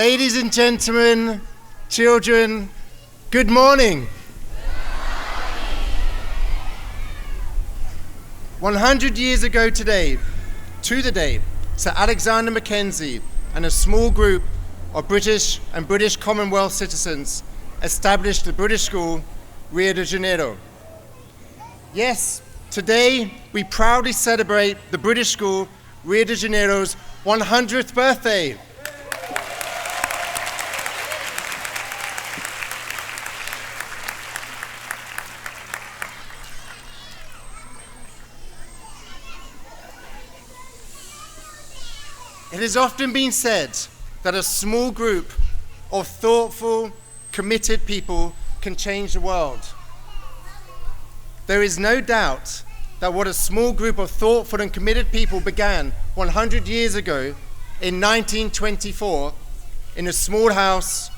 Ladies and gentlemen, children, good morning. 100 years ago today, to the day, Sir Alexander Mackenzie and a small group of British and British Commonwealth citizens established the British school, Rio de Janeiro. Yes, today we proudly celebrate the British school, Rio de Janeiro's 100th birthday. It has often been said that a small group of thoughtful, committed people can change the world. There is no doubt that what a small group of thoughtful and committed people began 100 years ago in 1924 in a small house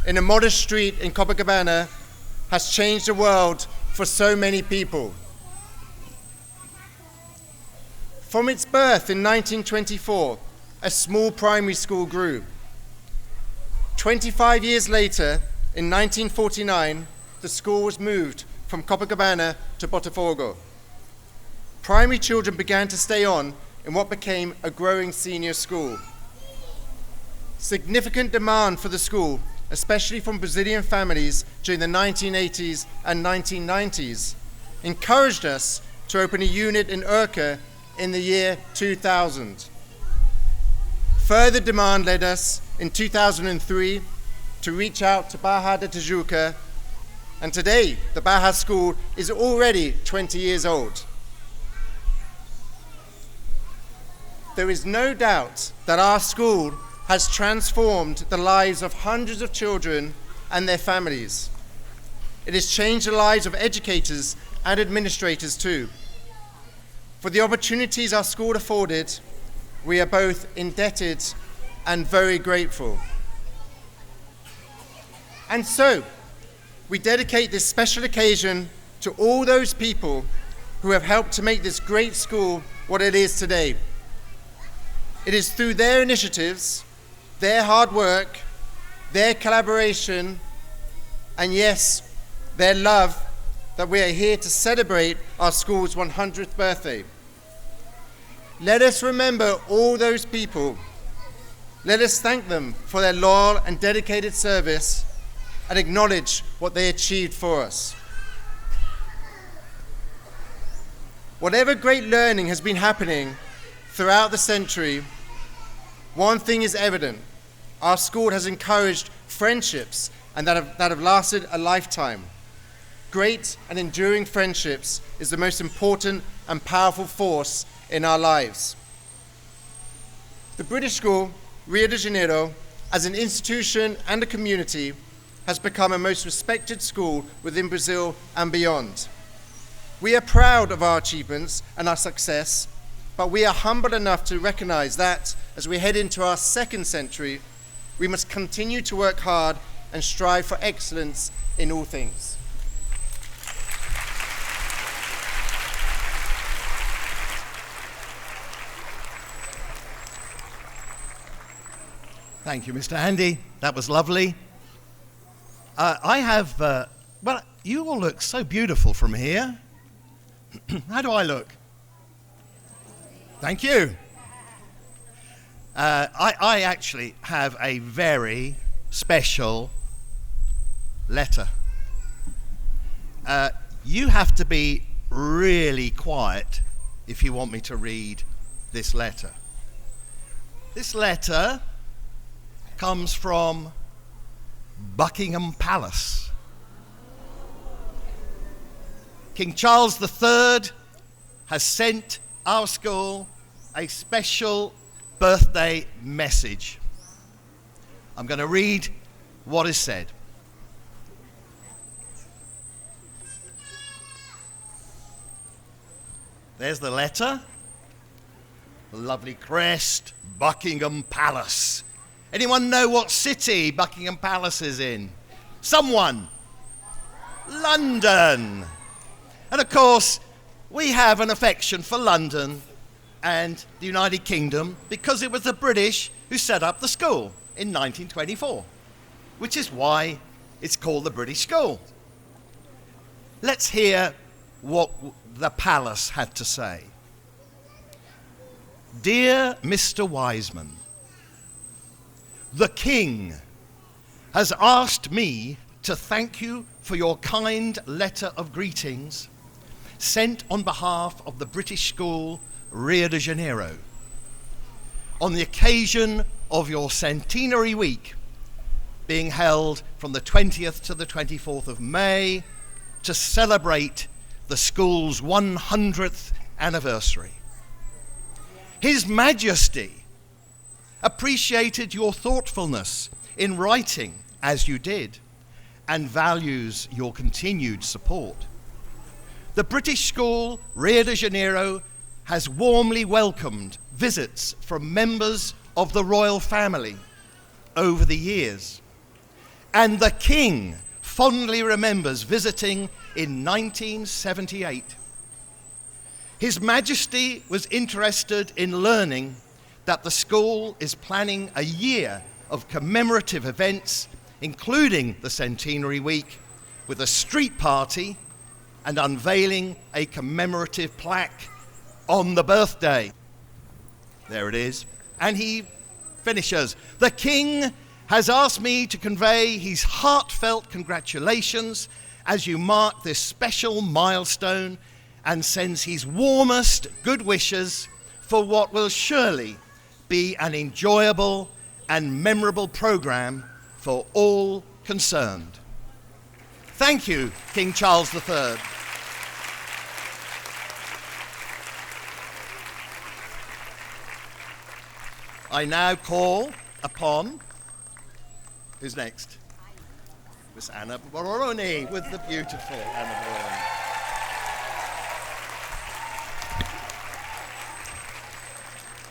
in a modest street in Copacabana has changed the world for so many people. From its birth in 1924, a small primary school grew. 25 years later, in 1949, the school was moved from Copacabana to Botafogo. Primary children began to stay on in what became a growing senior school. Significant demand for the school, especially from Brazilian families during the 1980s and 1990s, encouraged us to open a unit in Urca in the year 2000. Further demand led us in 2003 to reach out to Barra de Tijuca, and today the Barra School is already 20 years old. There is no doubt that our school has transformed the lives of hundreds of children and their families. It has changed the lives of educators and administrators too. For the opportunities our school afforded, we are both indebted and very grateful. And so, we dedicate this special occasion to all those people who have helped to make this great school what it is today. It is through their initiatives, their hard work, their collaboration, and yes, their love that we are here to celebrate our school's 100th birthday. Let us remember all those people. Let us thank them for their loyal and dedicated service and acknowledge what they achieved for us. Whatever great learning has been happening throughout the century, one thing is evident. Our school has encouraged friendships and that have lasted a lifetime. Great and enduring friendships is the most important and powerful force in our lives. The British school, Rio de Janeiro, as an institution and a community, has become a most respected school within Brazil and beyond. We are proud of our achievements and our success, but we are humble enough to recognize that as we head into our second century, we must continue to work hard and strive for excellence in all things. Thank you, Mr. Andy. That was lovely. Well, you all look so beautiful from here. How do I look? Thank you. I actually have a very special letter. You have to be really quiet if you want me to read this letter. This letter comes from Buckingham Palace. King Charles III has sent our school a special birthday message. I'm going to read what is said. There's the letter. The lovely crest, Buckingham Palace. Anyone know what city Buckingham Palace is in? Someone? London. And of course, we have an affection for London and the United Kingdom because it was the British who set up the school in 1924, which is why it's called the British School. Let's hear what the palace had to say. Dear Mr. Wiseman, the King has asked me to thank you for your kind letter of greetings sent on behalf of the British School, Rio de Janeiro, on the occasion of your Centenary Week being held from the 20th to the 24th of May to celebrate the school's 100th anniversary. His Majesty appreciated your thoughtfulness in writing as you did and values your continued support. The British School, Rio de Janeiro, has warmly welcomed visits from members of the royal family over the years, and the King fondly remembers visiting in 1978. His Majesty was interested in learning that the school is planning a year of commemorative events, including the Centenary Week, with a street party and unveiling a commemorative plaque on the birthday. There it is. And he finishes, the King has asked me to convey his heartfelt congratulations as you mark this special milestone and sends his warmest good wishes for what will surely be an enjoyable and memorable program for all concerned. Thank you, King Charles III. I now call upon, who's next? Miss Anna Baroni, with the beautiful Anna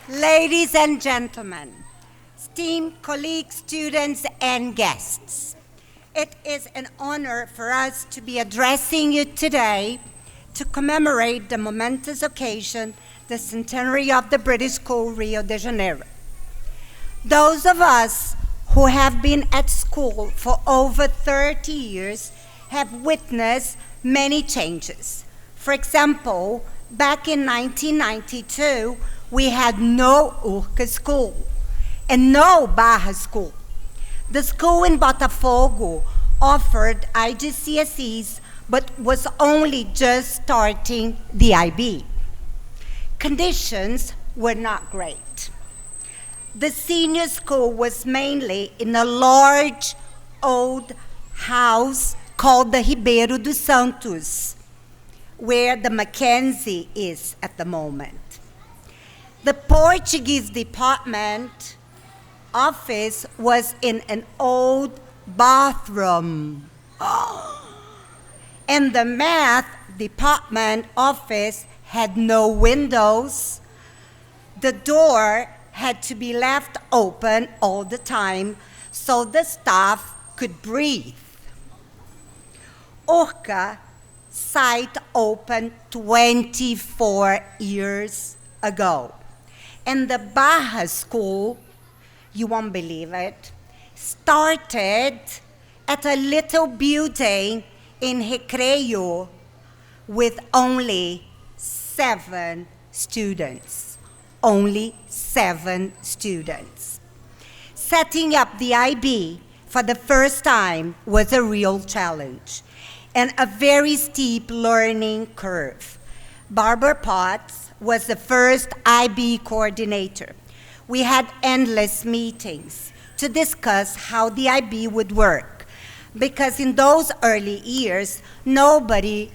Baroni. Ladies and gentlemen, esteemed colleagues, students, and guests, it is an honor for us to be addressing you today to commemorate the momentous occasion, the centenary of the British School, Rio de Janeiro. Those of us who have been at school for over 30 years have witnessed many changes. For example, back in 1992, we had no Urca school and no Barra school. The school in Botafogo offered IGCSEs, but was only just starting the IB. Conditions were not great. The senior school was mainly in a large old house called the Ribeiro dos Santos, where the Mackenzie is at the moment. The Portuguese department office was in an old bathroom. And the math department office had no windows. The door had to be left open all the time so the staff could breathe. Urca site opened 24 years ago. And the Barra School, you won't believe it, started at a little building in Recreio with only 7 students. Only 7 students. Setting up the IB for the first time was a real challenge and a very steep learning curve. Barbara Potts was the first IB coordinator. We had endless meetings to discuss how the IB would work, because in those early years, nobody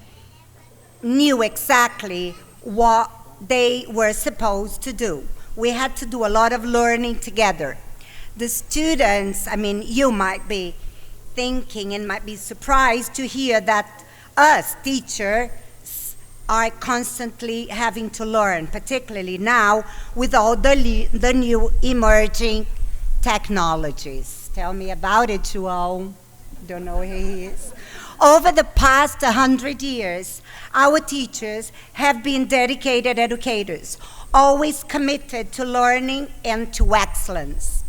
knew exactly what they were supposed to do. We had to do a lot of learning together. The students, you might be thinking and might be surprised to hear that us teachers are constantly having to learn, particularly now with all the new emerging technologies. Tell me about it, João. Don't know who he is. Over the past 100 years, our teachers have been dedicated educators, always committed to learning and to excellence.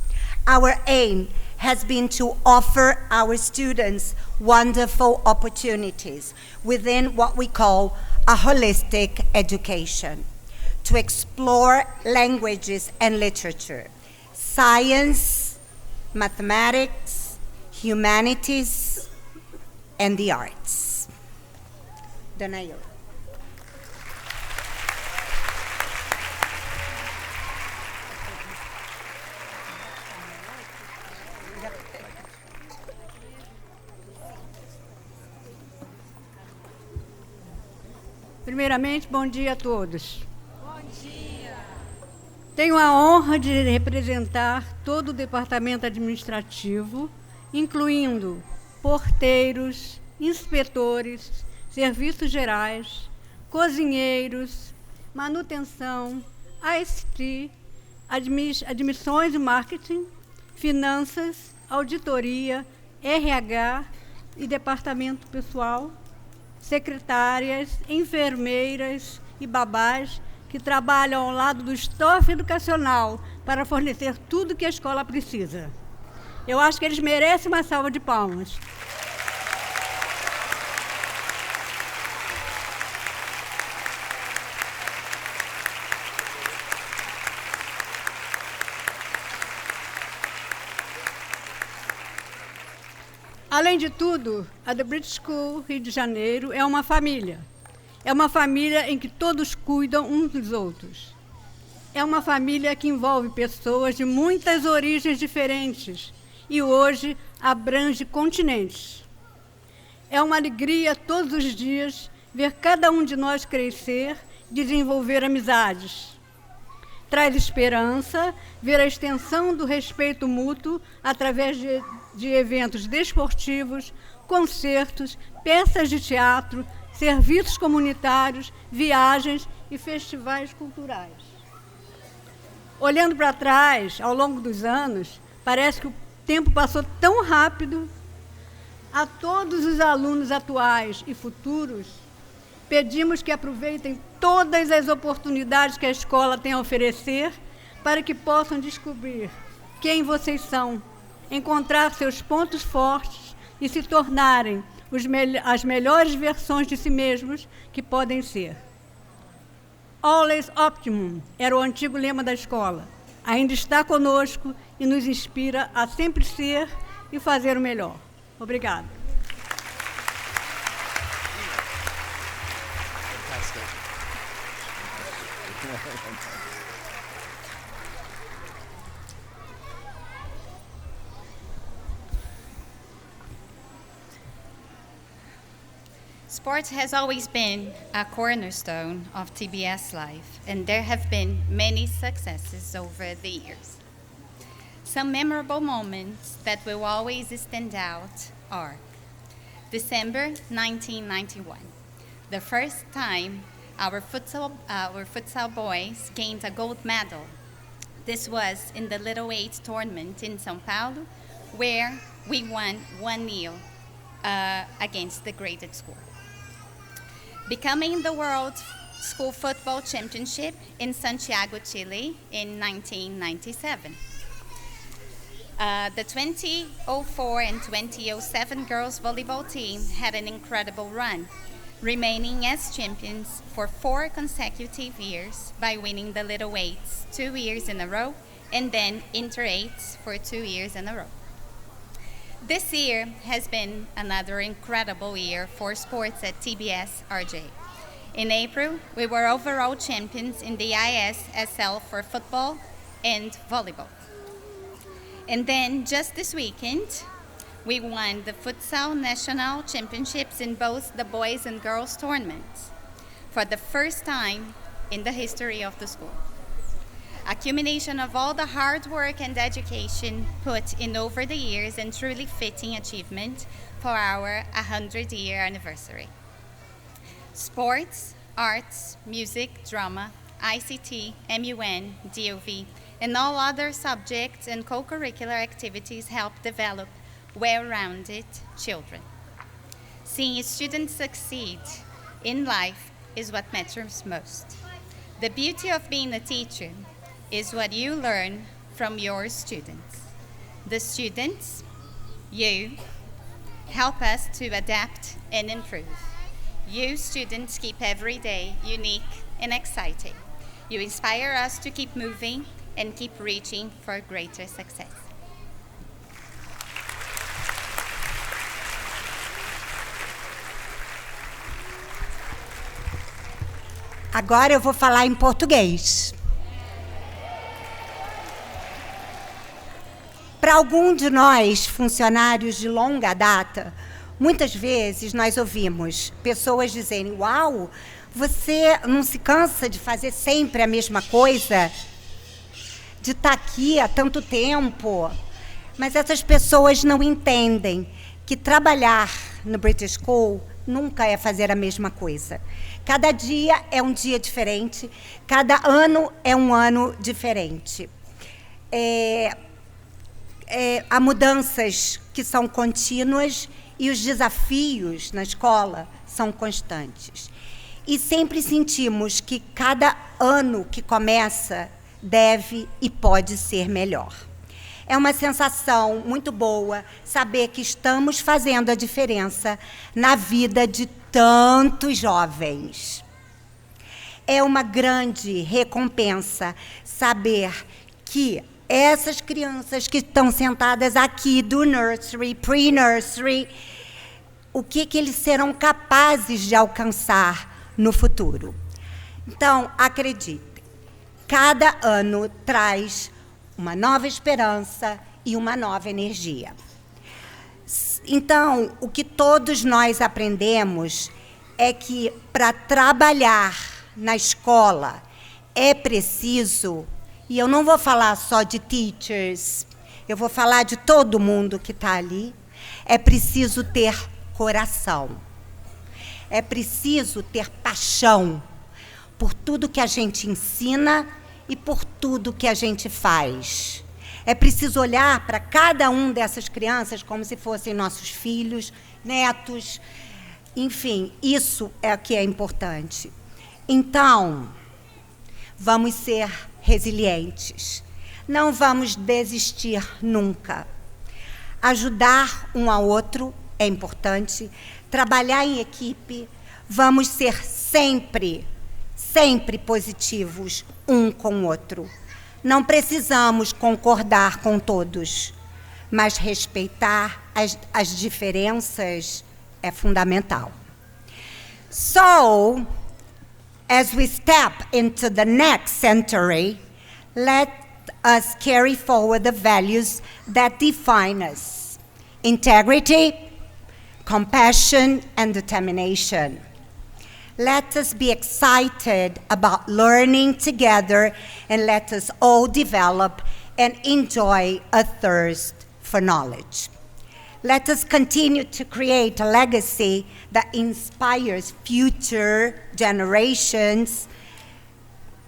Our aim has been to offer our students wonderful opportunities within what we call a holistic education, to explore languages and literature, science, mathematics, humanities, and the arts. Danail. Primeiramente, bom dia a todos. Bom dia. Tenho a honra de representar todo o departamento administrativo, incluindo porteiros, inspetores, serviços gerais, cozinheiros, manutenção, ICT, admissões e marketing, finanças, auditoria, RH e departamento pessoal, secretárias, enfermeiras e babás que trabalham ao lado do staff educacional para fornecer tudo que a escola precisa. Eu acho que eles merecem uma salva de palmas. Além de tudo, a The British School Rio de Janeiro é uma família. É uma família em que todos cuidam uns dos outros. É uma família que envolve pessoas de muitas origens diferentes e hoje abrange continentes. É uma alegria todos os dias ver cada um de nós crescer e desenvolver amizades. Traz esperança ver a extensão do respeito mútuo através de eventos desportivos, concertos, peças de teatro, serviços comunitários, viagens e festivais culturais. Olhando para trás, ao longo dos anos, parece que o tempo passou tão rápido. A todos os alunos atuais e futuros, pedimos que aproveitem todas as oportunidades que a escola tem a oferecer para que possam descobrir quem vocês são, encontrar seus pontos fortes e se tornarem as melhores versões de si mesmos que podem ser. Always Optimum era o antigo lema da escola. Ainda está conosco e nos inspira a sempre ser e fazer o melhor. Obrigada. Sports has always been a cornerstone of TBS life, and there have been many successes over the years. Some memorable moments that will always stand out are December 1991, the first time our futsal boys gained a gold medal. This was in the Little Eight tournament in São Paulo, where we won 1-0 against the graded school. Becoming the World School Football Championship in Santiago, Chile in 1997. The 2004 and 2007 girls volleyball team had an incredible run, remaining as champions for 4 consecutive years by winning the Little Eights 2 years in a row and then Inter Eights for 2 years in a row. This year has been another incredible year for sports at TBSRJ. In April, we were overall champions in the ISSL for football and volleyball. And then just this weekend, we won the Futsal National Championships in both the boys and girls tournaments for the first time in the history of the school. A culmination of all the hard work and dedication put in over the years and truly fitting achievement for our 100-year anniversary. Sports, arts, music, drama, ICT, MUN, DOV, and all other subjects and co-curricular activities help develop well-rounded children. Seeing students succeed in life is what matters most. The beauty of being a teacher is what you learn from your students. The students, you, help us to adapt and improve. You students keep every day unique and exciting. You inspire us to keep moving and keep reaching for greater success. Agora eu vou falar em português. Para algum de nós, funcionários de longa data, muitas vezes nós ouvimos pessoas dizerem: "Uau, você não se cansa de fazer sempre a mesma coisa? De estar aqui há tanto tempo?" Mas essas pessoas não entendem que trabalhar no British School nunca é fazer a mesma coisa. Cada dia é um dia diferente, cada ano é um ano diferente. Há mudanças que são contínuas e os desafios na escola são constantes. E sempre sentimos que cada ano que começa deve e pode ser melhor. É uma sensação muito boa saber que estamos fazendo a diferença na vida de tantos jovens. É uma grande recompensa saber que essas crianças que estão sentadas aqui do nursery, pre-nursery, o que eles serão capazes de alcançar no futuro. Então, acreditem, cada ano traz uma nova esperança e uma nova energia. Então, o que todos nós aprendemos é que para trabalhar na escola é preciso, e eu não vou falar só de teachers, eu vou falar de todo mundo que está ali, é preciso ter coração, é preciso ter paixão por tudo que a gente ensina e por tudo que a gente faz. É preciso olhar para cada um dessas crianças como se fossem nossos filhos, netos, enfim, isso é o que é importante. Então, vamos ser resilientes, não vamos desistir nunca. Ajudar um ao outro é importante, trabalhar em equipe, vamos ser sempre positivos um com o outro. Não precisamos concordar com todos, mas respeitar as diferenças é fundamental. So, as we step into the next century, let us carry forward the values that define us: integrity, compassion, and determination. Let us be excited about learning together, and let us all develop and enjoy a thirst for knowledge. Let us continue to create a legacy that inspires future generations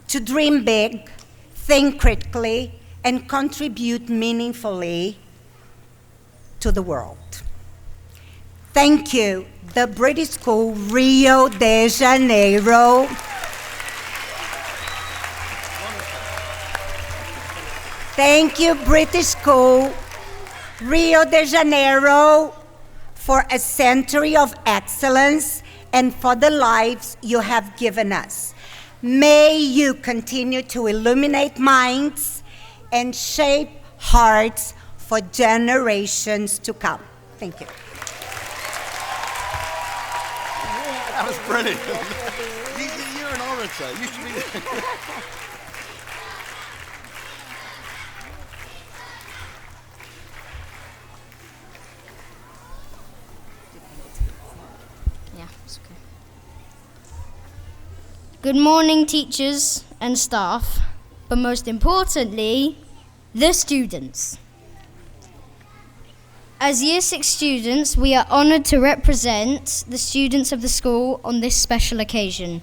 to dream big, think critically, and contribute meaningfully to the world. Thank you, the British School, Rio de Janeiro. Thank you, British School, Rio de Janeiro, for a century of excellence and for the lives you have given us. May you continue to illuminate minds and shape hearts for generations to come. Thank you. That was brilliant. You're an orator. You should be. Yeah, it's okay. Good morning, teachers and staff, but most importantly, the students. As Year 6 students, we are honoured to represent the students of the school on this special occasion.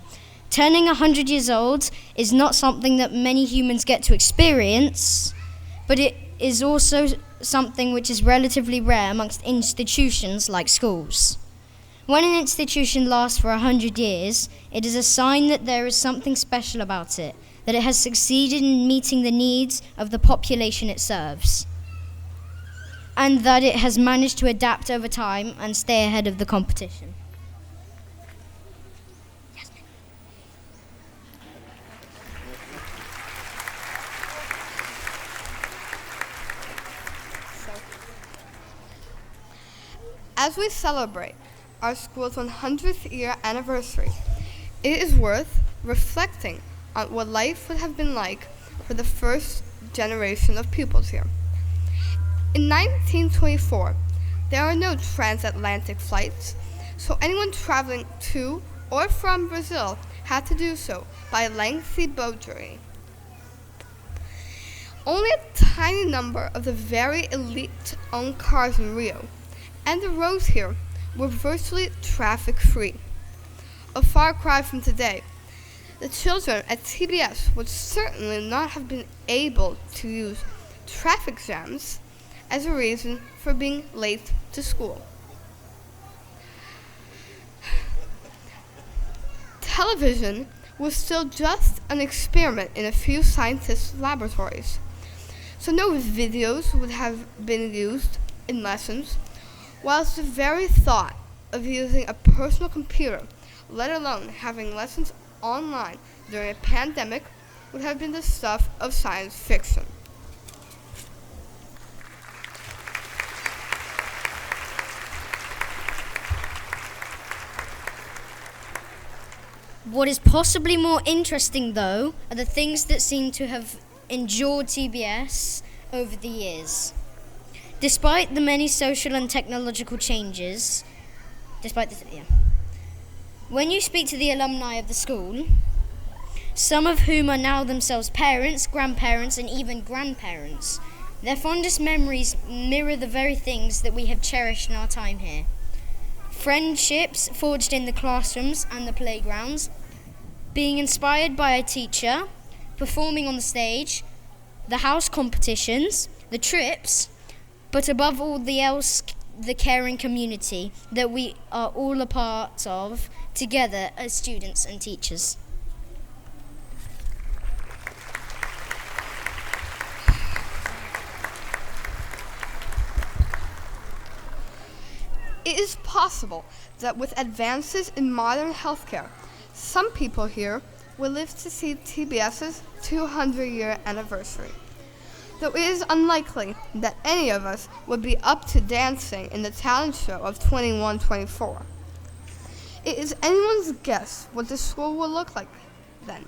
Turning 100 years old is not something that many humans get to experience, but it is also something which is relatively rare amongst institutions like schools. When an institution lasts for 100 years, it is a sign that there is something special about it, that it has succeeded in meeting the needs of the population it serves, and that it has managed to adapt over time and stay ahead of the competition. As we celebrate our school's 100th year anniversary, it is worth reflecting on what life would have been like for the first generation of pupils here. In 1924, there are no transatlantic flights, so anyone traveling to or from Brazil had to do so by a lengthy boat journey. Only a tiny number of the very elite owned cars in Rio, and the roads here were virtually traffic-free. A far cry from today. The children at TBS would certainly not have been able to use traffic jams as a reason for being late to school. Television was still just an experiment in a few scientists' laboratories, so no videos would have been used in lessons, whilst the very thought of using a personal computer, let alone having lessons online during a pandemic, would have been the stuff of science fiction. What is possibly more interesting, though, are the things that seem to have endured TBS over the years. Despite the many social and technological changes, when you speak to the alumni of the school, some of whom are now themselves parents, grandparents, and even grandparents, their fondest memories mirror the very things that we have cherished in our time here. Friendships forged in the classrooms and the playgrounds, being inspired by a teacher, performing on the stage, the house competitions, the trips, but above all else, the caring community that we are all a part of together as students and teachers. It is possible that with advances in modern healthcare, some people here will live to see TBS's 200-year anniversary, though it is unlikely that any of us would be up to dancing in the talent show of 21-24. It is anyone's guess what the school will look like then,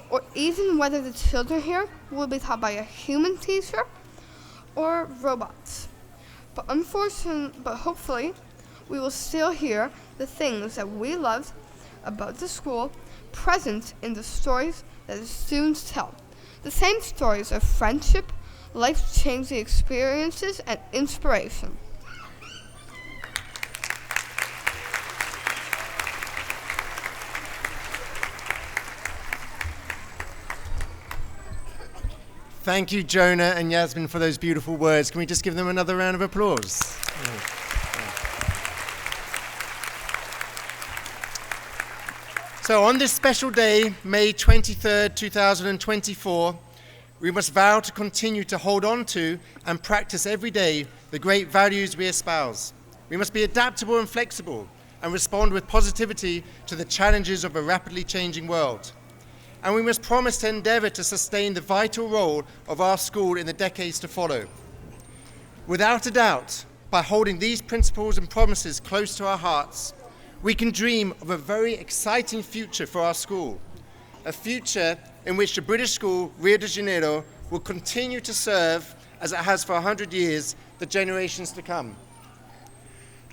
or even whether the children here will be taught by a human teacher or robots. But hopefully, we will still hear the things that we loved about the school present in the stories that the students tell. The same stories of friendship, life-changing experiences, and inspiration. Thank you, Jonah and Yasmin, for those beautiful words. Can we just give them another round of applause? So on this special day, May 23rd, 2024, we must vow to continue to hold on to and practice every day the great values we espouse. We must be adaptable and flexible and respond with positivity to the challenges of a rapidly changing world. And we must promise to endeavour to sustain the vital role of our school in the decades to follow. Without a doubt, by holding these principles and promises close to our hearts, we can dream of a very exciting future for our school, a future in which the British school, Rio de Janeiro, will continue to serve, as it has for 100 years, the generations to come.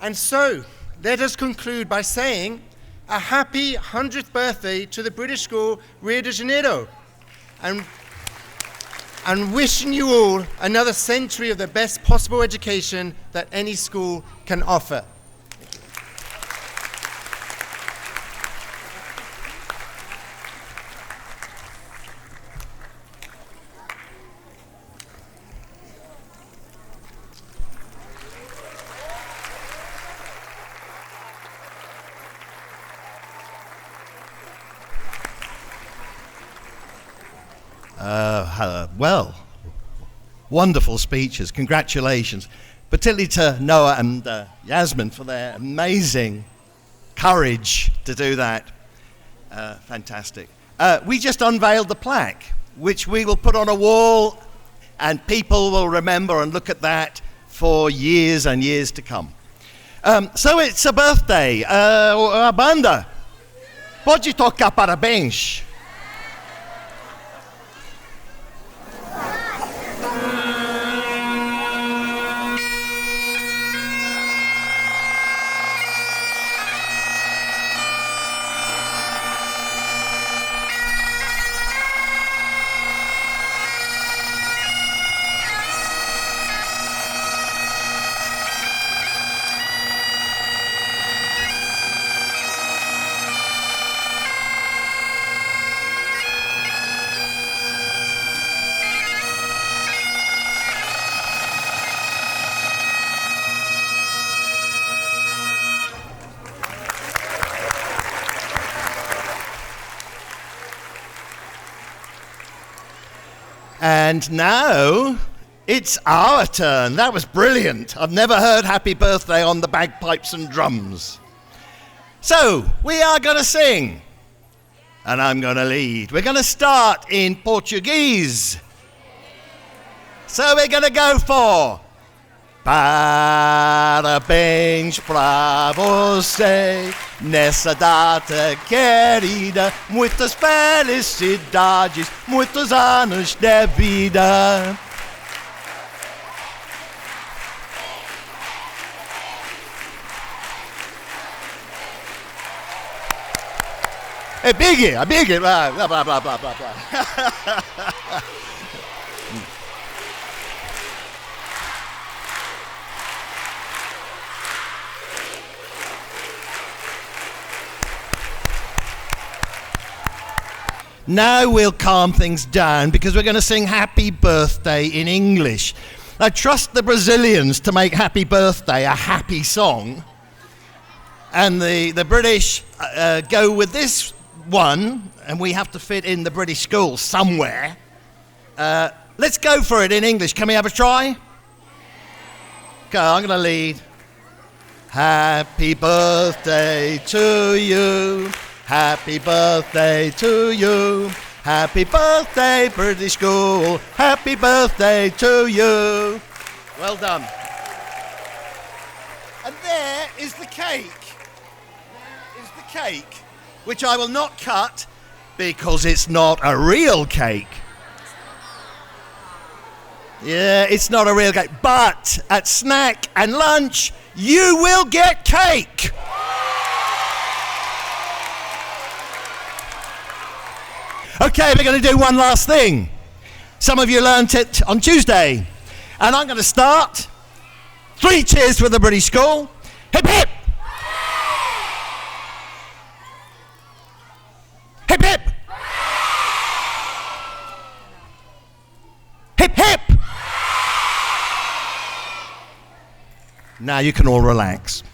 And so, let us conclude by saying a happy 100th birthday to the British school, Rio de Janeiro, and wishing you all another century of the best possible education that any school can offer. well, wonderful speeches. Congratulations, particularly to Noah and Yasmin for their amazing courage to do that. Fantastic. We just unveiled the plaque, which we will put on a wall, and people will remember and look at that for years and years to come. So it's a birthday. A banda, pode tocar parabéns? And now it's our turn. That was brilliant. I've never heard Happy Birthday on the bagpipes and drums. So we are going to sing, and I'm going to lead. We're going to start in Portuguese. So we're going to go for parabéns pra você nessa data querida, muitas felicidades, muitos anos de vida. É big, blá, blá, blá, blá, blá, blá. Now we'll calm things down because we're going to sing Happy Birthday in English. I trust the Brazilians to make Happy Birthday a happy song. And the British go with this one, and we have to fit in the British school somewhere. Let's go for it in English. Can we have a try? Okay, I'm going to lead. Happy birthday to you. Happy birthday to you. Happy birthday, British School. Happy birthday to you. Well done. And there is the cake. There is the cake, which I will not cut because it's not a real cake. Yeah, it's not a real cake. But at snack and lunch, you will get cake. Okay, we're going to do one last thing. Some of you learnt it on Tuesday. And I'm going to start. 3 cheers for the British School. Hip, hip. Hip, hip. Hip, hip. Now you can all relax.